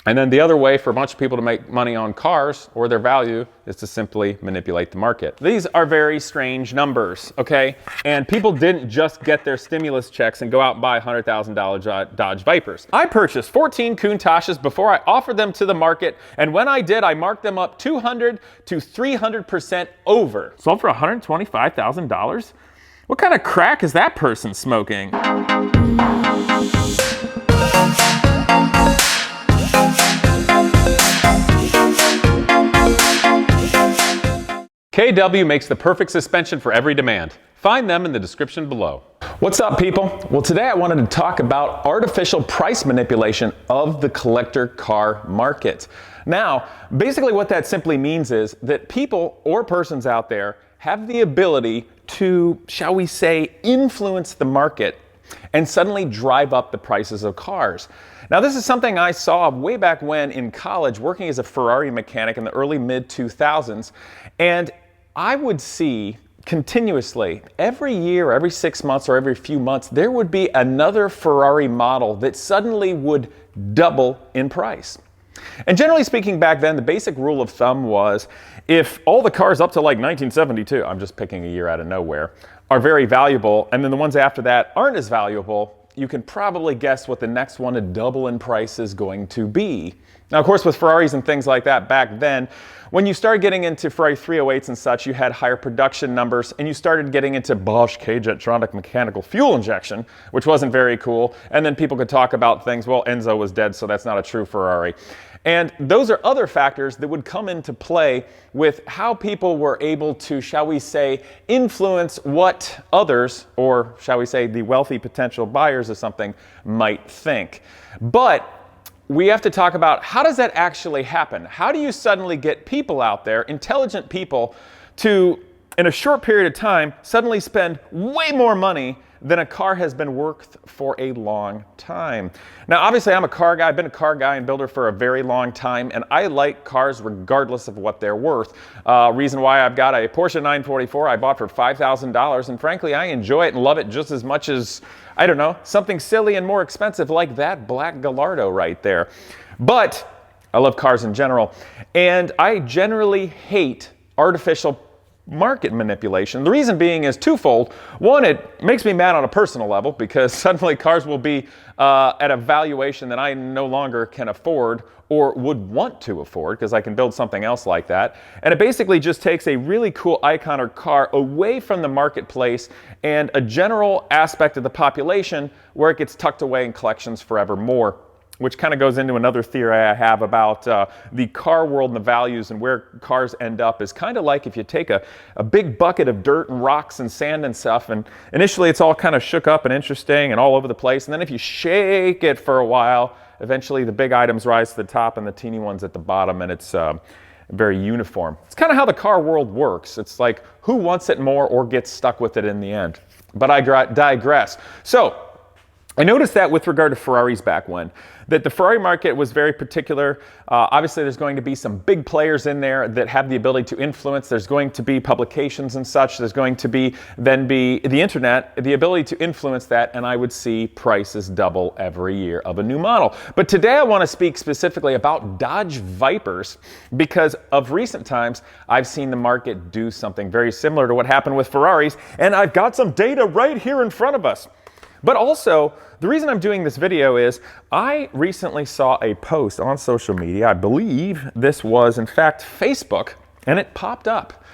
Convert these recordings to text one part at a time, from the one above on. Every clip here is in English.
And then the other way for a bunch of people to make money on cars or their value is to simply manipulate the market. These are very strange numbers, okay? And people didn't just get their stimulus checks and go out and buy $100,000 Dodge Vipers. I purchased 14 Countachs before I offered them to the market, and when I did, I marked them up 200 to 300% over. Sold for $125,000? What kind of crack is that person smoking? KW makes the perfect suspension for every demand. Find them in the description below. What's up, people? Well, today I wanted to talk about artificial price manipulation of the collector car market. Now, basically what that simply means is that people or persons out there have the ability to, shall we say, influence the market and suddenly drive up the prices of cars. Now, this is something I saw way back when in college working as a Ferrari mechanic in the early mid-2000s, and I would see continuously, every year, every 6 months or every few months, there would be another Ferrari model that suddenly would double in price. And generally speaking, back then, the basic rule of thumb was if all the cars up to like 1972, I'm just picking a year out of nowhere, are very valuable, and then the ones after that aren't as valuable, you can probably guess what the next one to double in price is going to be. Now, of course, with Ferraris and things like that back then, when you started getting into Ferrari 308s and such, you had higher production numbers, and you started getting into Bosch K-Jetronic mechanical fuel injection, which wasn't very cool. And then people could talk about things, well, Enzo was dead, so that's not a true Ferrari. And those are other factors that would come into play with how people were able to, shall we say, influence what others, or shall we say, the wealthy potential buyers of something might think. But we have to talk about how does that actually happen? How do you suddenly get people out there, intelligent people, to, in a short period of time, suddenly spend way more money than a car has been worth for a long time? Now, obviously, I'm a car guy. I've been a car guy and builder for a very long time, and I like cars regardless of what they're worth. Reason why I've got a Porsche 944 I bought for $5,000, and frankly, I enjoy it and love it just as much as, I don't know, something silly and more expensive like that black Gallardo right there. But I love cars in general, and I generally hate artificial market manipulation. The reason being is twofold. One, it makes me mad on a personal level because suddenly cars will be at a valuation that I no longer can afford or would want to afford because I can build something else like that. And it basically just takes a really cool icon or car away from the marketplace and a general aspect of the population where it gets tucked away in collections forevermore, which kind of goes into another theory I have about the car world and the values and where cars end up is kind of like if you take a big bucket of dirt and rocks and sand and stuff, and initially it's all kind of shook up and interesting and all over the place, and then if you shake it for a while, eventually the big items rise to the top and the teeny ones at the bottom, and it's very uniform. It's kind of how the car world works. It's like who wants it more or gets stuck with it in the end. But I digress. So I noticed that with regard to Ferraris back when, that the Ferrari market was very particular. Obviously, there's going to be some big players in there that have the ability to influence. There's going to be publications and such. There's going to be the internet, the ability to influence that, and I would see prices double every year of a new model. But today I want to speak specifically about Dodge Vipers because of recent times I've seen the market do something very similar to what happened with Ferraris, and I've got some data right here in front of us. But also, the reason I'm doing this video is I recently saw a post on social media. I believe this was, in fact, Facebook, and it popped up.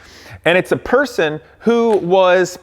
And it's a person who was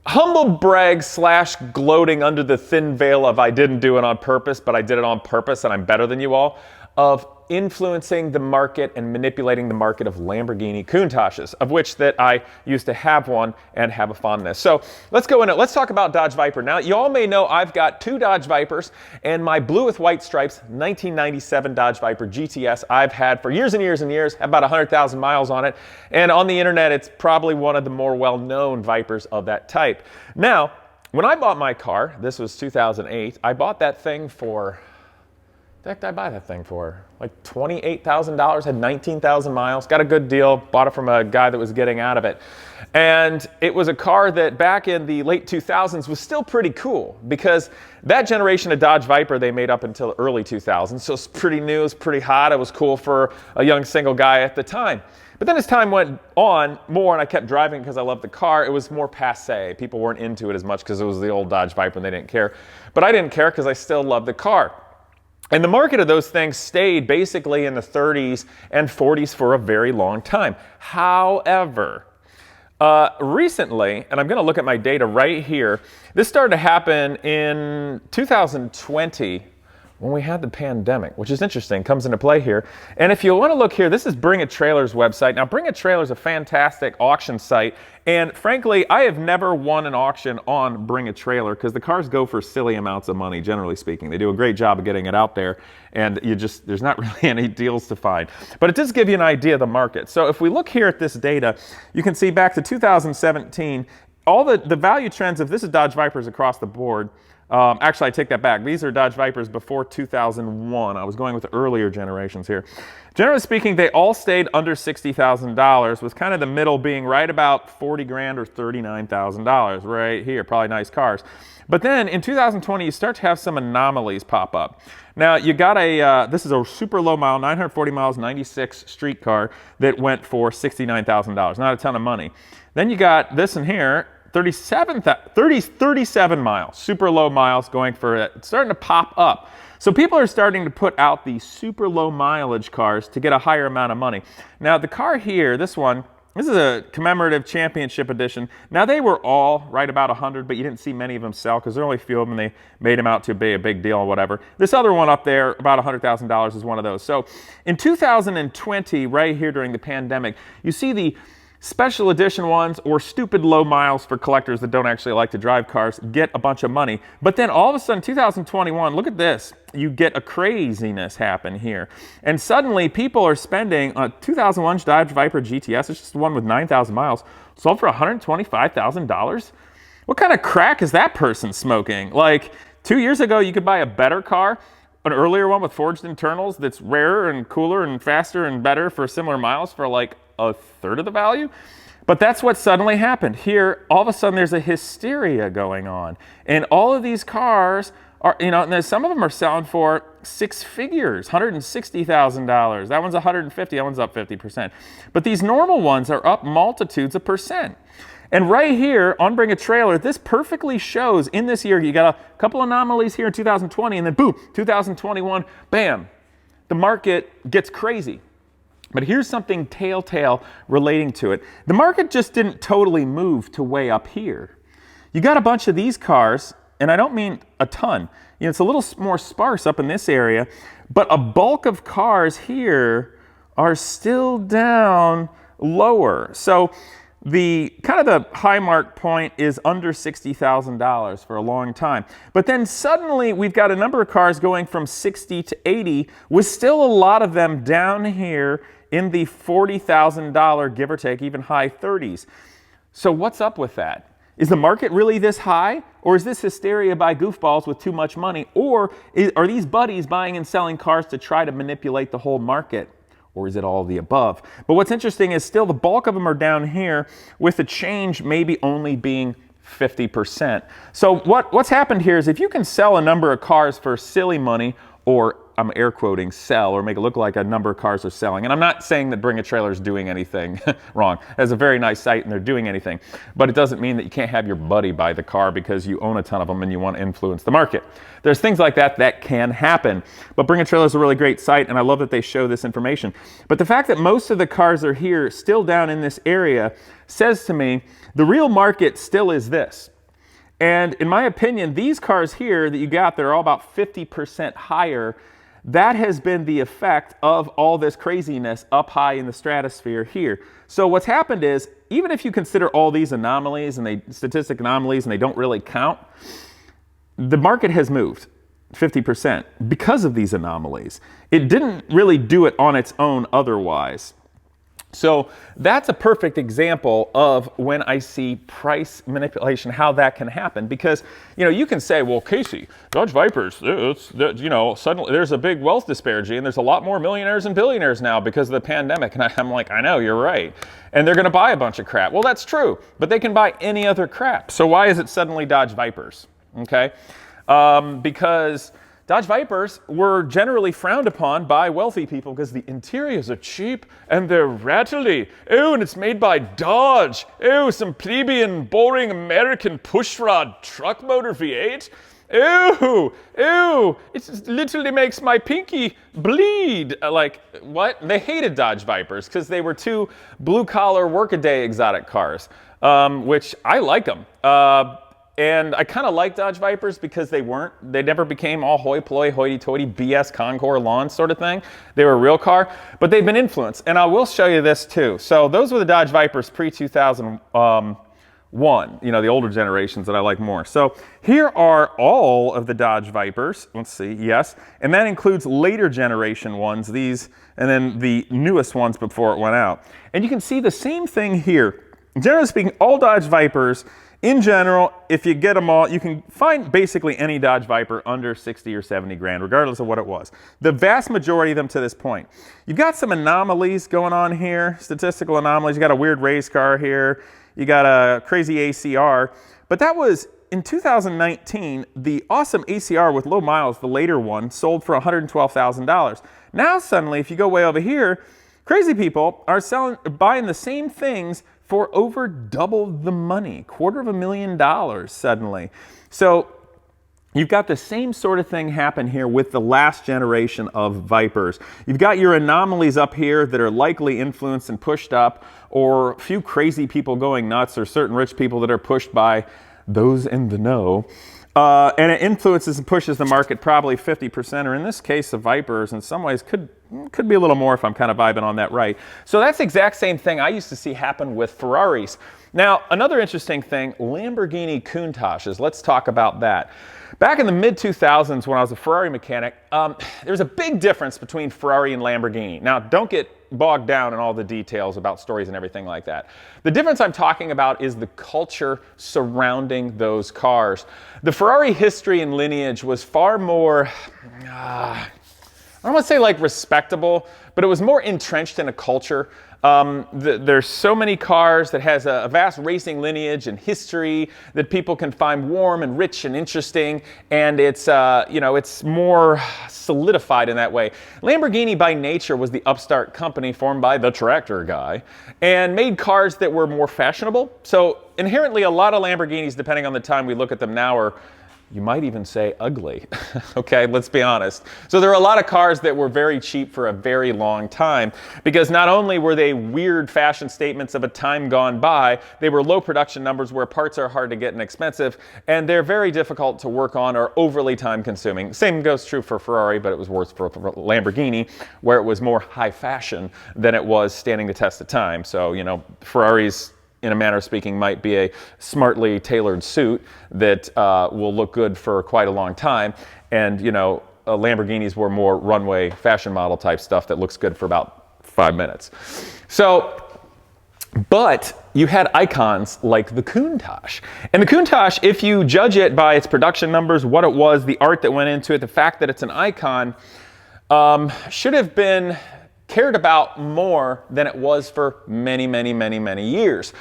humble brag / gloating under the thin veil of I didn't do it on purpose, but I did it on purpose and I'm better than you all, of influencing the market and manipulating the market of Lamborghini Countachs, of which that I used to have one and have a fondness. So let's go into it. Let's talk about Dodge Viper. Now, you all may know I've got two Dodge Vipers, and my blue with white stripes 1997 Dodge Viper GTS I've had for years and years and years, have about 100,000 miles on it, and on the internet it's probably one of the more well-known Vipers of that type. Now, when I bought my car, this was 2008, I bought that thing for the heck did I buy that thing for? Like $28,000, had 19,000 miles, got a good deal, bought it from a guy that was getting out of it. And it was a car that back in the late 2000s was still pretty cool because that generation of Dodge Viper they made up until early 2000s. So it's pretty new, it's pretty hot, it was cool for a young single guy at the time. But then as time went on more and I kept driving because I loved the car, it was more passé. People weren't into it as much because it was the old Dodge Viper and they didn't care. But I didn't care because I still loved the car. And the market of those things stayed basically in the 30s and 40s for a very long time. However, recently, and I'm going to look at my data right here, this started to happen in 2020 when we had the pandemic, which is interesting, comes into play here. And if you want to look here, this is Bring a Trailer's website. Now, Bring a Trailer is a fantastic auction site. And frankly, I have never won an auction on Bring a Trailer because the cars go for silly amounts of money, generally speaking. They do a great job of getting it out there. And there's not really any deals to find. But it does give you an idea of the market. So if we look here at this data, you can see back to 2017, all the value trends of this is Dodge Vipers across the board. Actually, I take that back. These are Dodge Vipers before 2001. I was going with the earlier generations here. Generally speaking, they all stayed under $60,000, with kind of the middle being right about 40 grand or $39,000 right here. Probably nice cars. But then in 2020, you start to have some anomalies pop up. Now, you got this is a super low mile, 940 miles, 96 street car that went for $69,000. Not a ton of money. Then you got this in here. 37 miles, super low miles going for it. It's starting to pop up. So people are starting to put out these super low mileage cars to get a higher amount of money. Now the car here, this is a commemorative championship edition. Now they were all right about 100, but you didn't see many of them sell because there are only a few of them and they made them out to be a big deal or whatever. This other one up there, about $100,000 is one of those. So in 2020, right here during the pandemic, you see the special edition ones or stupid low miles for collectors that don't actually like to drive cars get a bunch of money. But then all of a sudden, 2021, look at this. You get a craziness happen here. And suddenly people are spending a 2001 Dodge Viper GTS, it's just one with 9,000 miles, sold for $125,000. What kind of crack is that person smoking? Like 2 years ago, you could buy a better car, an earlier one with forged internals that's rarer and cooler and faster and better for similar miles for like a third of the value. But that's what suddenly happened. Here, all of a sudden, there's a hysteria going on. And all of these cars are, and some of them are selling for six figures, $160,000. That one's $150,000, that one's up 50%. But these normal ones are up multitudes of percent. And right here on Bring a Trailer, this perfectly shows in this year, you got a couple anomalies here in 2020, and then boom, 2021, bam, the market gets crazy. But here's something telltale relating to it. The market just didn't totally move to way up here. You got a bunch of these cars, and I don't mean a ton. It's a little more sparse up in this area, but a bulk of cars here are still down lower. So the kind of the high mark point is under $60,000 for a long time. But then suddenly we've got a number of cars going from 60 to 80 with still a lot of them down here in the $40,000, give or take, even high 30s. So what's up with that? Is the market really this high? Or is this hysteria by goofballs with too much money? Or are these buddies buying and selling cars to try to manipulate the whole market? Or is it all of the above? But what's interesting is still the bulk of them are down here with the change maybe only being 50%. So what's happened here is if you can sell a number of cars for silly money, or I'm air quoting sell, or make it look like a number of cars are selling. And I'm not saying that Bring a Trailer is doing anything wrong. It's a very nice site and they're doing anything. But it doesn't mean that you can't have your buddy buy the car because you own a ton of them and you want to influence the market. There's things like that that can happen. But Bring a Trailer is a really great site and I love that they show this information. But the fact that most of the cars are here still down in this area says to me the real market still is this. And in my opinion, these cars here that you got, they're all about 50% higher. That has been the effect of all this craziness up high in the stratosphere here. So what's happened is, even if you consider all these anomalies and statistic anomalies and they don't really count, the market has moved 50% because of these anomalies. It didn't really do it on its own otherwise. So that's a perfect example of when I see price manipulation, how that can happen. Because, you know, you can say, well, Casey, Dodge Vipers, you know, suddenly there's a big wealth disparity and there's a lot more millionaires and billionaires now because of the pandemic. And I'm like, I know, you're right. And they're going to buy a bunch of crap. Well, that's true, but they can buy any other crap. So why is it suddenly Dodge Vipers? Okay, because Dodge Vipers were generally frowned upon by wealthy people because the interiors are cheap and they're rattly. Ew, and it's made by Dodge. Ew, some plebeian, boring American pushrod truck motor V8. Ew, ew, it literally makes my pinky bleed. Like, what? They hated Dodge Vipers because they were two blue-collar, workaday exotic cars, which I like them. And I kind of like Dodge Vipers because they never became all hoi polloi, hoity-toity, BS, Concours, lawn sort of thing. They were a real car, but they've been influenced. And I will show you this too. So those were the Dodge Vipers pre-2001, you know, the older generations that I like more. So here are all of the Dodge Vipers. Let's see, yes. And that includes later generation ones, these, and then the newest ones before it went out. And you can see the same thing here. Generally speaking, all Dodge Vipers, in general, if you get them all, you can find basically any Dodge Viper under 60 or 70 grand, regardless of what it was. The vast majority of them to this point. You've got some anomalies going on here, statistical anomalies. You got a weird race car here. You got a crazy ACR. But that was, in 2019, the awesome ACR with low miles, the later one, sold for $112,000. Now suddenly, if you go way over here, crazy people are buying the same things for over double the money, $250,000 suddenly. So you've got the same sort of thing happen here with the last generation of Vipers. You've got your anomalies up here that are likely influenced and pushed up, or a few crazy people going nuts, or certain rich people that are pushed by those in the know. And it influences and pushes the market probably 50%, or in this case, the Vipers in some ways could be a little more if I'm kind of vibing on that right. So that's the exact same thing I used to see happen with Ferraris. Now, another interesting thing, Lamborghini Countach. Let's talk about that. Back in the mid-2000s when I was a Ferrari mechanic, there was a big difference between Ferrari and Lamborghini. Now, don't get bogged down in all the details about stories and everything like that. The difference I'm talking about is the culture surrounding those cars. The Ferrari history and lineage was far more, I don't want to say like respectable, but it was more entrenched in a culture. There's so many cars that has a vast racing lineage and history that people can find warm and rich and interesting, and it's you know, it's more solidified in that way. Lamborghini by nature was the upstart company formed by the tractor guy and made cars that were more fashionable. So inherently a lot of Lamborghinis, depending on the time we look at them now, are, you might even say, ugly. Okay, let's be honest. So there are a lot of cars that were very cheap for a very long time because not only were they weird fashion statements of a time gone by, they were low production numbers where parts are hard to get and expensive, and they're very difficult to work on or overly time consuming. Same goes true for Ferrari, but it was worse for Lamborghini, where it was more high fashion than it was standing the test of time. So, you know, Ferraris, in a manner of speaking, might be a smartly tailored suit that will look good for quite a long time. And, you know, Lamborghinis were more runway fashion model type stuff that looks good for about 5 minutes. So, but you had icons like the Countach. And the Countach, if you judge it by its production numbers, what it was, the art that went into it, the fact that it's an icon, should have been cared about more than it was for many, many, many, many years.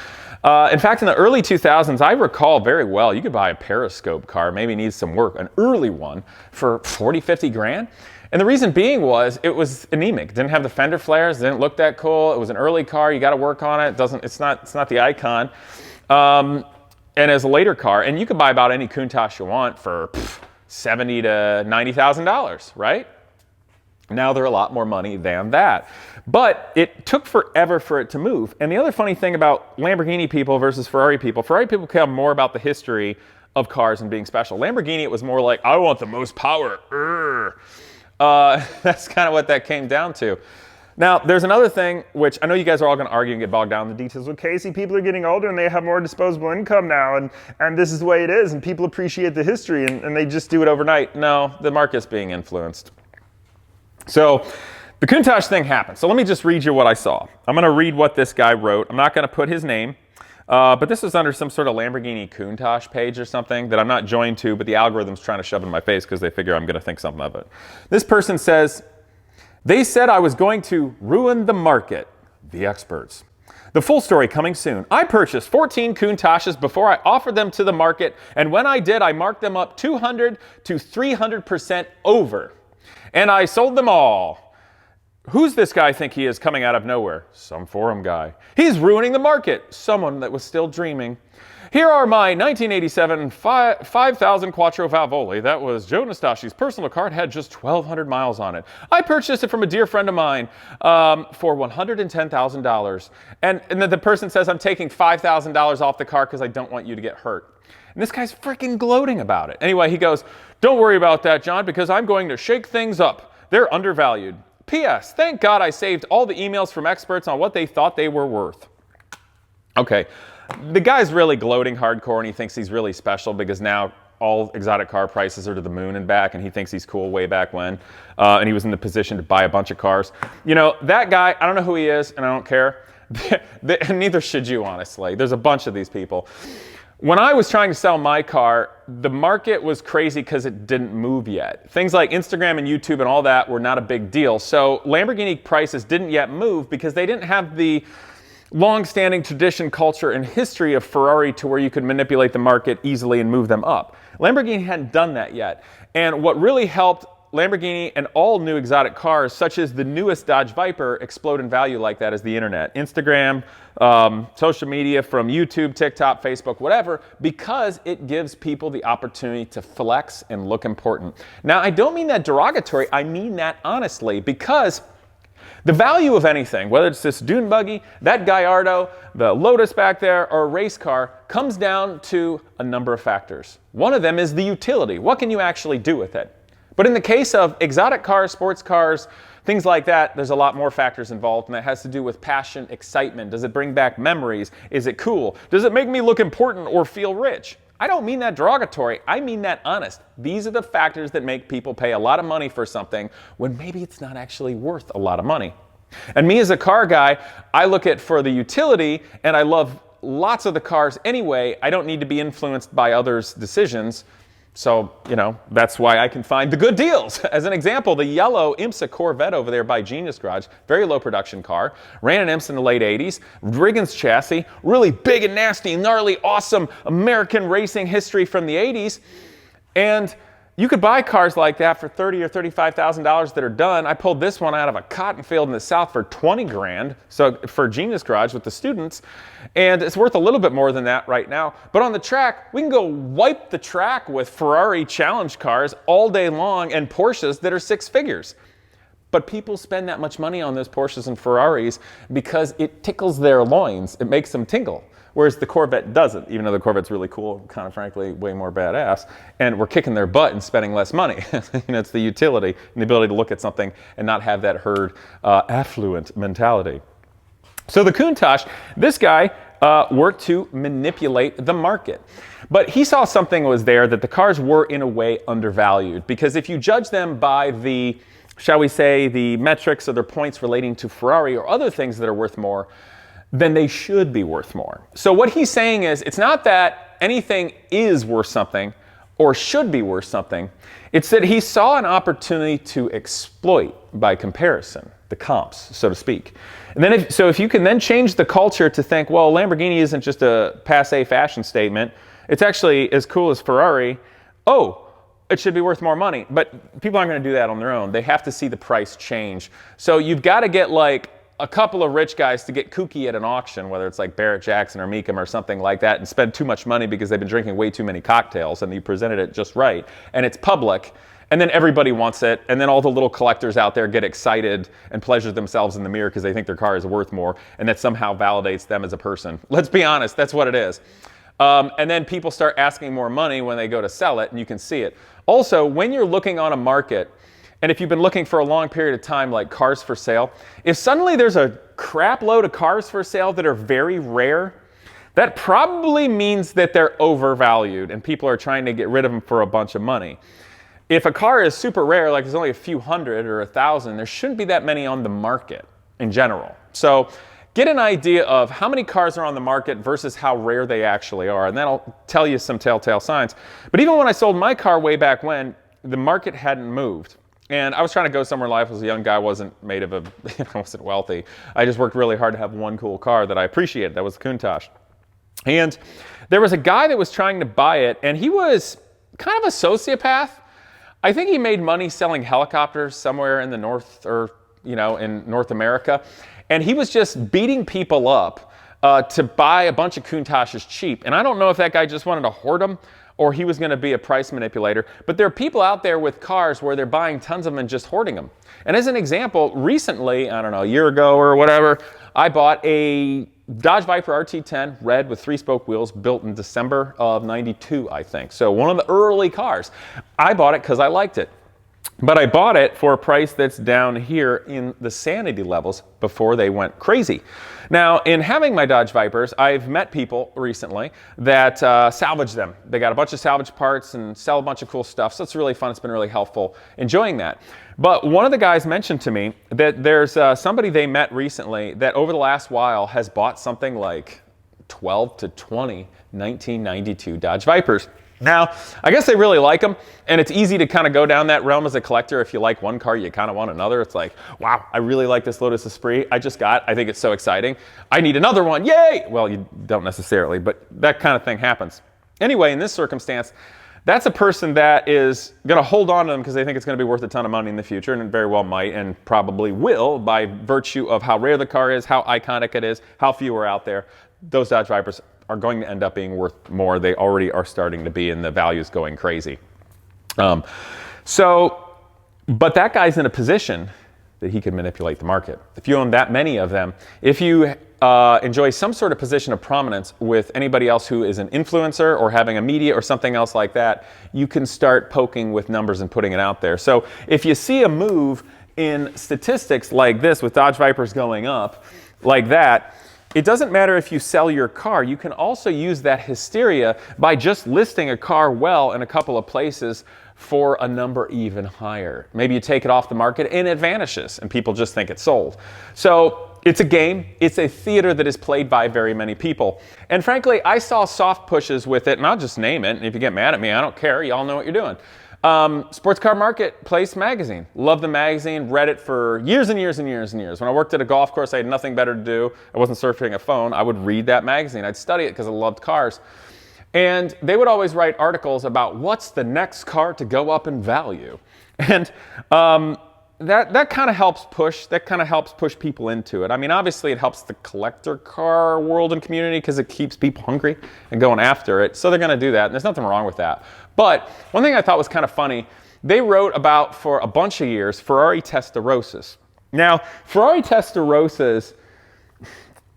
In fact, in the early 2000s, I recall very well, you could buy a Periscope car, maybe needs some work, an early one, for 40, 50 grand. And the reason being was it was anemic. Didn't have the fender flares, didn't look that cool. It was an early car, you got to work on it. It's not the icon. And as a later car, and you could buy about any Countach you want for $70,000 to $90,000, right? Now they're a lot more money than that. But it took forever for it to move. And the other funny thing about Lamborghini people versus Ferrari people care more about the history of cars and being special. Lamborghini, it was more like, I want the most power. That's kind of what that came down to. Now, there's another thing, which I know you guys are all going to argue and get bogged down in the details. Well, Casey, people are getting older and they have more disposable income now, and this is the way it is, and people appreciate the history, and they just do it overnight. No, the market's being influenced. So The Countach thing happened. So let me just read you what I saw. I'm going to read what this guy wrote. I'm not going to put his name, but this is under some sort of Lamborghini Countach page or something that I'm not joined to, but the algorithm's trying to shove in my face because they figure I'm going to think something of it. This person says, "They said I was going to ruin the market, the experts. The full story coming soon. I purchased 14 Countaches before I offered them to the market, and when I did, I marked them up 200 to 300% over. And I sold them all. Who's this guy think he is coming out of nowhere? Some forum guy. He's ruining the market. Someone that was still dreaming. Here are my 1987 5000 Quattro Valvoli. That was Joe Nastasci's personal car. It had just 1,200 miles on it. I purchased it from a dear friend of mine for $110,000. And then the person says, I'm taking $5,000 off the car because I don't want you to get hurt. And this guy's freaking gloating about it. Anyway, he goes, don't worry about that, John, because I'm going to shake things up. They're undervalued. P.S. Thank God I saved all the emails from experts on what they thought they were worth. Okay. The guy's really gloating hardcore, and he thinks he's really special because now all exotic car prices are to the moon and back, and he thinks he's cool way back when, and he was in the position to buy a bunch of cars. You know, that guy, I don't know who he is, and I don't care. And neither should you, honestly. There's a bunch of these people. When I was trying to sell my car, the market was crazy because it didn't move yet. Things like Instagram and YouTube and all that were not a big deal. So Lamborghini prices didn't yet move because they didn't have the long-standing tradition, culture, and history of Ferrari to where you could manipulate the market easily and move them up. Lamborghini hadn't done that yet. And what really helped Lamborghini and all new exotic cars, such as the newest Dodge Viper, explode in value like that is the internet. Instagram, social media from YouTube, TikTok, Facebook, whatever, because it gives people the opportunity to flex and look important. Now, I don't mean that derogatory. I mean that honestly, because the value of anything, whether it's this dune buggy, that Gallardo, the Lotus back there, or a race car, comes down to a number of factors. One of them is the utility. What can you actually do with it? But in the case of exotic cars, sports cars, things like that, there's a lot more factors involved, and that has to do with passion, excitement. Does it bring back memories? Is it cool? Does it make me look important or feel rich? I don't mean that derogatory. I mean that honest. These are the factors that make people pay a lot of money for something when maybe it's not actually worth a lot of money. And me as a car guy, I look at for the utility, and I love lots of the cars anyway. I don't need to be influenced by others' decisions. So, you know, that's why I can find the good deals. As an example, the yellow IMSA Corvette over there by Genius Garage, very low production car, ran an IMSA in the late 80s, Brigance chassis, really big and nasty, gnarly, awesome American racing history from the 80s. And you could buy cars like that for $30,000 or $35,000 that are done. I pulled this one out of a cotton field in the South for 20 grand, so for Genius Garage with the students, and it's worth a little bit more than that right now. But on the track, we can go wipe the track with Ferrari challenge cars all day long and Porsches that are six figures. But people spend that much money on those Porsches and Ferraris because it tickles their loins. It makes them tingle. Whereas the Corvette doesn't, even though the Corvette's really cool, kind of frankly, way more badass. And we're kicking their butt and spending less money. You know, it's the utility and the ability to look at something and not have that herd affluent mentality. So the Countach, this guy worked to manipulate the market. But he saw something was there that the cars were in a way undervalued. Because if you judge them by the, shall we say, the metrics or their points relating to Ferrari or other things that are worth more, then they should be worth more. So what he's saying is, it's not that anything is worth something or should be worth something. It's that he saw an opportunity to exploit by comparison, the comps, so to speak. And then if you can then change the culture to think, well, Lamborghini isn't just a passé fashion statement. It's actually as cool as Ferrari. Oh, it should be worth more money. But people aren't going to do that on their own. They have to see the price change. So you've got to get like a couple of rich guys to get kooky at an auction, whether it's like Barrett Jackson or Meekum or something like that, and spend too much money because they've been drinking way too many cocktails and you presented it just right. And it's public, and then everybody wants it, and then all the little collectors out there get excited and pleasure themselves in the mirror because they think their car is worth more, and that somehow validates them as a person. Let's be honest, that's what it is. And then people start asking more money when they go to sell it, and you can see it. Also, when you're looking on a market, and if you've been looking for a long period of time, like cars for sale, if suddenly there's a crap load of cars for sale that are very rare, that probably means that they're overvalued and people are trying to get rid of them for a bunch of money. if a car is super rare, like there's only a few hundred or 1,000, there shouldn't be that many on the market in general. So get an idea of how many cars are on the market versus how rare they actually are, and that'll tell you some telltale signs. But even when I sold my car way back when, the market hadn't moved. And I was trying to go somewhere in life as a young guy, wasn't made of a, I wasn't wealthy. I just worked really hard to have one cool car that I appreciated. That was the Countach. And there was a guy that was trying to buy it, and he was kind of a sociopath. I think he made money selling helicopters somewhere in the North, or in North America. And he was just beating people up to buy a bunch of Countaches cheap. And I don't know if that guy just wanted to hoard them or he was going to be a price manipulator. But there are people out there with cars where they're buying tons of them and just hoarding them. And as an example, recently, I don't know, a year ago or whatever, I bought a Dodge Viper RT10 red with 3-spoke wheels, built in December of '92, I think. So one of the early cars. I bought it because I liked it. But I bought it for a price that's down here in the sanity levels before they went crazy. Now, in having my Dodge Vipers, I've met people recently that salvage them. They got a bunch of salvage parts and sell a bunch of cool stuff, so it's really fun. It's been really helpful enjoying that. But one of the guys mentioned to me that there's somebody they met recently that over the last while has bought something like 12 to 20 1992 Dodge Vipers. Now, I guess they really like them, and it's easy to kind of go down that realm as a collector. If you like one car, you kind of want another. It's like, wow, I really like this Lotus Esprit I just got. I think it's so exciting. I need another one, yay! Well, you don't necessarily, but that kind of thing happens. Anyway, in this circumstance, that's a person that is going to hold on to them because they think it's going to be worth a ton of money in the future, and it very well might and probably will by virtue of how rare the car is, how iconic it is, how few are out there. Those Dodge Vipers are going to end up being worth more. They already are starting to be, and the value's going crazy. But that guy's in a position that he can manipulate the market. If you own that many of them, if you enjoy some sort of position of prominence with anybody else who is an influencer or having a media or something else like that, you can start poking with numbers and putting it out there. So if you see a move in statistics like this with Dodge Vipers going up like that, it doesn't matter if you sell your car. You can also use that hysteria by just listing a car well in a couple of places for a number even higher. Maybe you take it off the market and it vanishes and people just think it's sold. So it's a game. It's a theater that is played by very many people. And frankly, I saw soft pushes with it, and I'll just name it. And if you get mad at me, I don't care. Y'all know what you're doing. Sports Car Marketplace magazine. Love the magazine, read it for years and years and years and years. When I worked at a golf course, I had nothing better to do. I wasn't surfing a phone. I would read that magazine. I'd study it because I loved cars. And they would always write articles about what's the next car to go up in value. And that kind of helps push people into it. I mean, obviously it helps the collector car world and community because it keeps people hungry and going after it. So they're going to do that, and there's nothing wrong with that. But one thing I thought was kind of funny, they wrote about, for a bunch of years, Ferrari Testarossas. Now, Ferrari Testarossas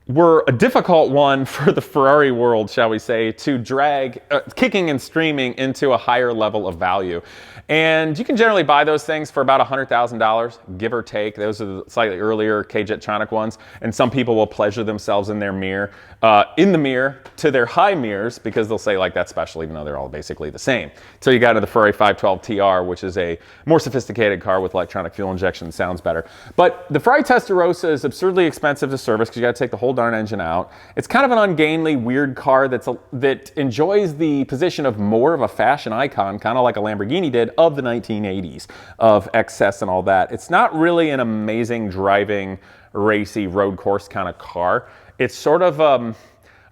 were a difficult one for the Ferrari world, shall we say, to drag, kicking and streaming into a higher level of value. And you can generally buy those things for about $100,000, give or take. Those are the slightly earlier K-Jetronic ones. And some people will pleasure themselves in their mirror, to their high mirrors, because they'll say like that's special, even though they're all basically the same. So you got to the Ferrari 512 TR, which is a more sophisticated car with electronic fuel injection, sounds better. But the Ferrari Testarossa is absurdly expensive to service because you got to take the whole darn engine out. It's kind of an ungainly, weird car that enjoys the position of more of a fashion icon, kind of like a Lamborghini did of the 1980s, of excess and all that. It's not really an amazing driving, racy, road course kind of car. It's sort of a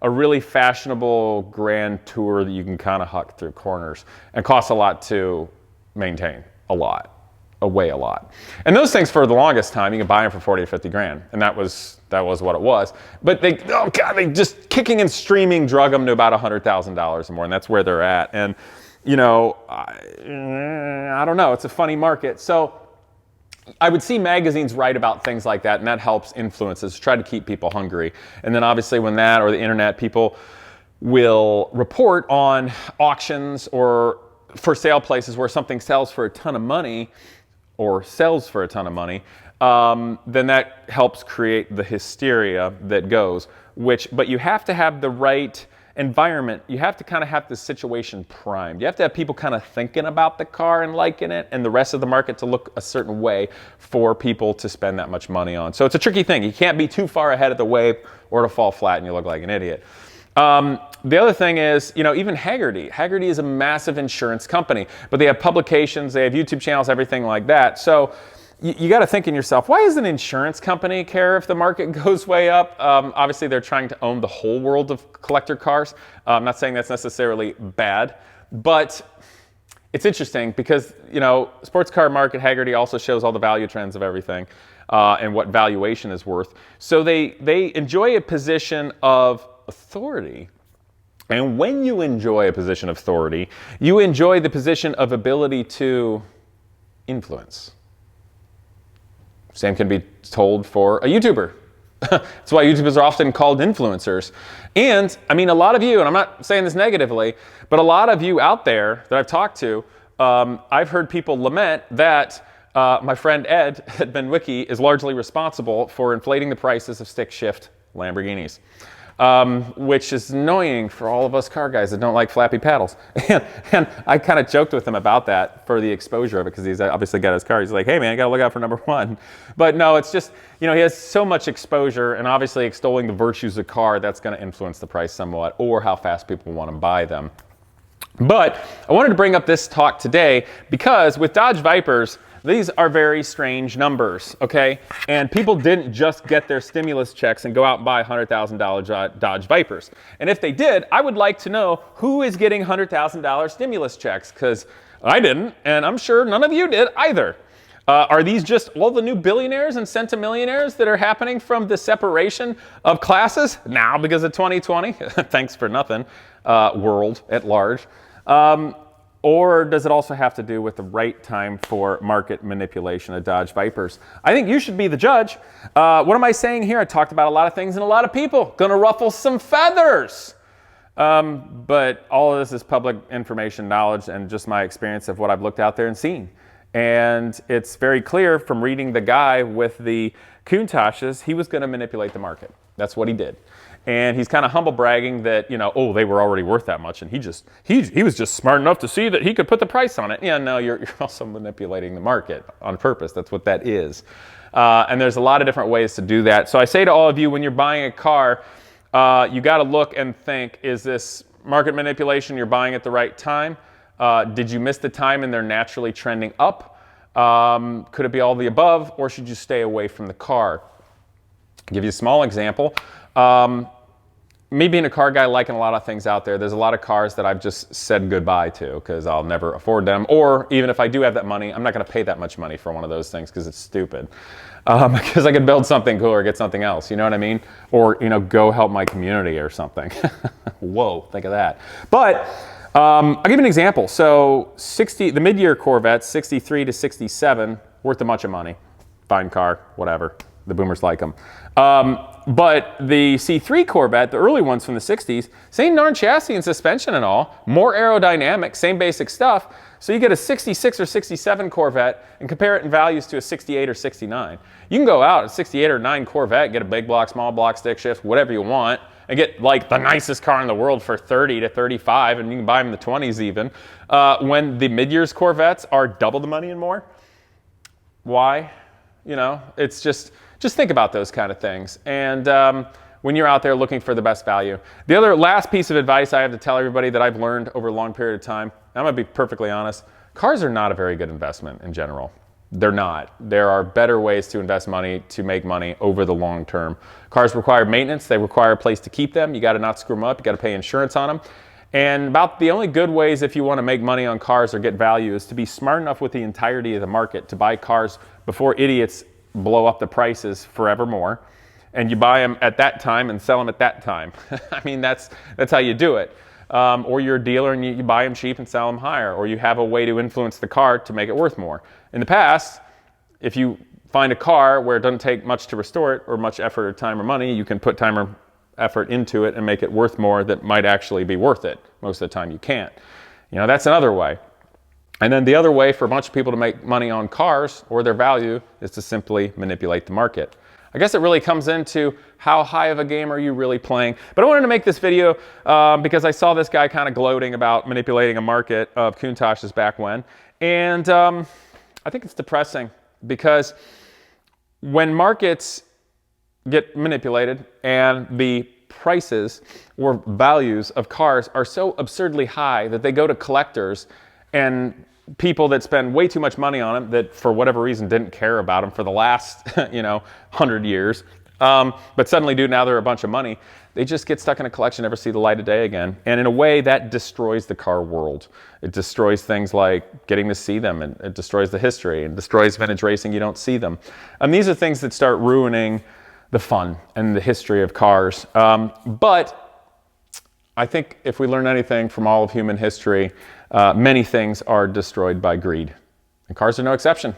really fashionable grand tour that you can kind of huck through corners and costs a lot to maintain, a lot. And those things for the longest time, you can buy them for 40 to 50 grand. And that was what it was. But they just kicking and streaming drug them to about $100,000 or more. And that's where they're at. And, I don't know. It's a funny market. So I would see magazines write about things like that, and that helps influences, try to keep people hungry. And then obviously when that or the internet, people will report on auctions or for sale places where something sells for a ton of money, then that helps create the hysteria that goes, but you have to have the right environment, you have to kind of have the situation primed. You have to have people kind of thinking about the car and liking it, and the rest of the market to look a certain way for people to spend that much money on. So it's a tricky thing. You can't be too far ahead of the wave or to fall flat and you look like an idiot. The other thing is, even Hagerty. Hagerty is a massive insurance company, but they have publications, they have YouTube channels, everything like that. So you got to think in yourself, why does an insurance company care if the market goes way up? Obviously, they're trying to own the whole world of collector cars. I'm not saying that's necessarily bad, but it's interesting because, sports car market, Hagerty also shows all the value trends of everything and what valuation is worth. So they enjoy a position of authority. And when you enjoy a position of authority, you enjoy the position of ability to influence. Same can be told for a YouTuber. That's why YouTubers are often called influencers. And a lot of you, and I'm not saying this negatively, but a lot of you out there that I've talked to, I've heard people lament that my friend Ed at Ben Wiki is largely responsible for inflating the prices of stick shift Lamborghinis. Which is annoying for all of us car guys that don't like flappy paddles. And I kind of joked with him about that for the exposure of it, because he's obviously got his car. He's like, hey man, you gotta look out for number one. But no, it's just, he has so much exposure, and obviously extolling the virtues of the car, that's gonna influence the price somewhat, or how fast people wanna buy them. But I wanted to bring up this talk today because with Dodge Vipers, these are very strange numbers, okay? And people didn't just get their stimulus checks and go out and buy $100,000 Dodge Vipers. And if they did, I would like to know who is getting $100,000 stimulus checks, because I didn't, and I'm sure none of you did either. Are these just all the new billionaires and centimillionaires that are happening from the separation of classes now because of 2020? Thanks for nothing, world at large. Or does it also have to do with the right time for market manipulation of Dodge Vipers? I think you should be the judge. What am I saying here? I talked about a lot of things and a lot of people. Gonna ruffle some feathers. But all of this is public information, knowledge, and just my experience of what I've looked out there and seen. And it's very clear from reading the guy with the Countaches, he was gonna manipulate the market. That's what he did. And he's kind of humble bragging that, oh, they were already worth that much. And he was just smart enough to see that he could put the price on it. Yeah, no, you're also manipulating the market on purpose. That's what that is. And there's a lot of different ways to do that. So I say to all of you, when you're buying a car, you got to look and think, is this market manipulation? You're buying at the right time? Did you miss the time and they're naturally trending up? Could it be all the above, or should you stay away from the car? I'll give you a small example. Me being a car guy, liking a lot of things out there, there's a lot of cars that I've just said goodbye to because I'll never afford them. Or even if I do have that money, I'm not going to pay that much money for one of those things because it's stupid. Because I could build something cool or get something else, you know what I mean? Or, go help my community or something. Whoa, think of that. But I'll give you an example. So the mid-year Corvettes, 63 to 67, worth a bunch of money. Fine car, whatever. The boomers like them. But the C3 Corvette, the early ones from the 60s, same darn chassis and suspension and all, more aerodynamic, same basic stuff. So you get a 66 or 67 Corvette and compare it in values to a 68 or 69. You can go out a 68 or 9 Corvette, get a big block, small block, stick shift, whatever you want, and get like the nicest car in the world for 30 to 35, and you can buy them in the 20s even. When the mid-years Corvettes are double the money and more. Why? It's just think about those kind of things. And when you're out there looking for the best value. The other last piece of advice I have to tell everybody that I've learned over a long period of time, I'm gonna be perfectly honest, cars are not a very good investment in general. They're not. There are better ways to invest money, to make money over the long term. Cars require maintenance, they require a place to keep them. You gotta not screw them up, you gotta pay insurance on them. And about the only good ways if you wanna make money on cars or get value is to be smart enough with the entirety of the market to buy cars before idiots blow up the prices forevermore, and you buy them at that time and sell them at that time. I mean, that's how you do it. Or you're a dealer and you buy them cheap and sell them higher, or you have a way to influence the car to make it worth more. In the past, if you find a car where it doesn't take much to restore it or much effort or time or money, you can put time or effort into it and make it worth more that might actually be worth it. Most of the time you can't. That's another way. And then the other way for a bunch of people to make money on cars or their value is to simply manipulate the market. I guess it really comes into how high of a game are you really playing. But I wanted to make this video because I saw this guy kind of gloating about manipulating a market of Countach's back when. And I think it's depressing because when markets get manipulated and the prices or values of cars are so absurdly high that they go to collectors and people that spend way too much money on them that for whatever reason didn't care about them for the last 100 years, but suddenly now they're a bunch of money. They just get stuck in a collection, never see the light of day again. And in a way that destroys the car world. It destroys things like getting to see them, and it destroys the history, and destroys vintage racing. You don't see them. And these are things that start ruining the fun and the history of cars. But I think if we learn anything from all of human history, many things are destroyed by greed. And cars are no exception.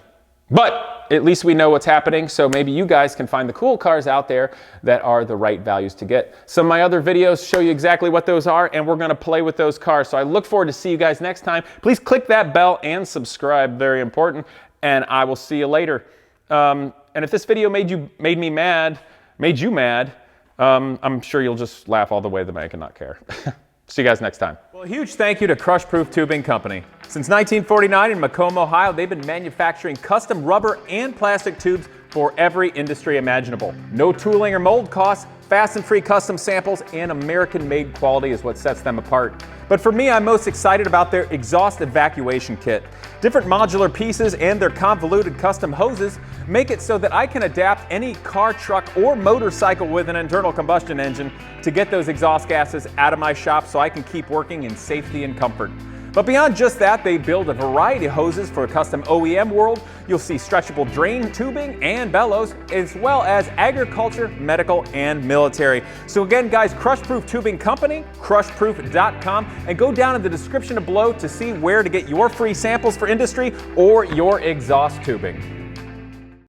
But at least we know what's happening, so maybe you guys can find the cool cars out there that are the right values to get. Some of my other videos show you exactly what those are, and we're gonna play with those cars. So I look forward to see you guys next time. Please click that bell and subscribe, very important, and I will see you later. And if this video made you mad, I'm sure you'll just laugh all the way to the bank and not care. See you guys next time. Well, a huge thank you to Crushproof Tubing Company. Since 1949 in Macomb, Ohio, they've been manufacturing custom rubber and plastic tubes for every industry imaginable. No tooling or mold costs, fast and free custom samples, and American-made quality is what sets them apart. But for me, I'm most excited about their exhaust evacuation kit. Different modular pieces and their convoluted custom hoses make it so that I can adapt any car, truck, or motorcycle with an internal combustion engine to get those exhaust gases out of my shop so I can keep working in safety and comfort. But beyond just that, they build a variety of hoses for a custom OEM world. You'll see stretchable drain tubing and bellows, as well as agriculture, medical, and military. So again, guys, Crushproof Tubing Company, crushproof.com, and go down in the description below to see where to get your free samples for industry or your exhaust tubing.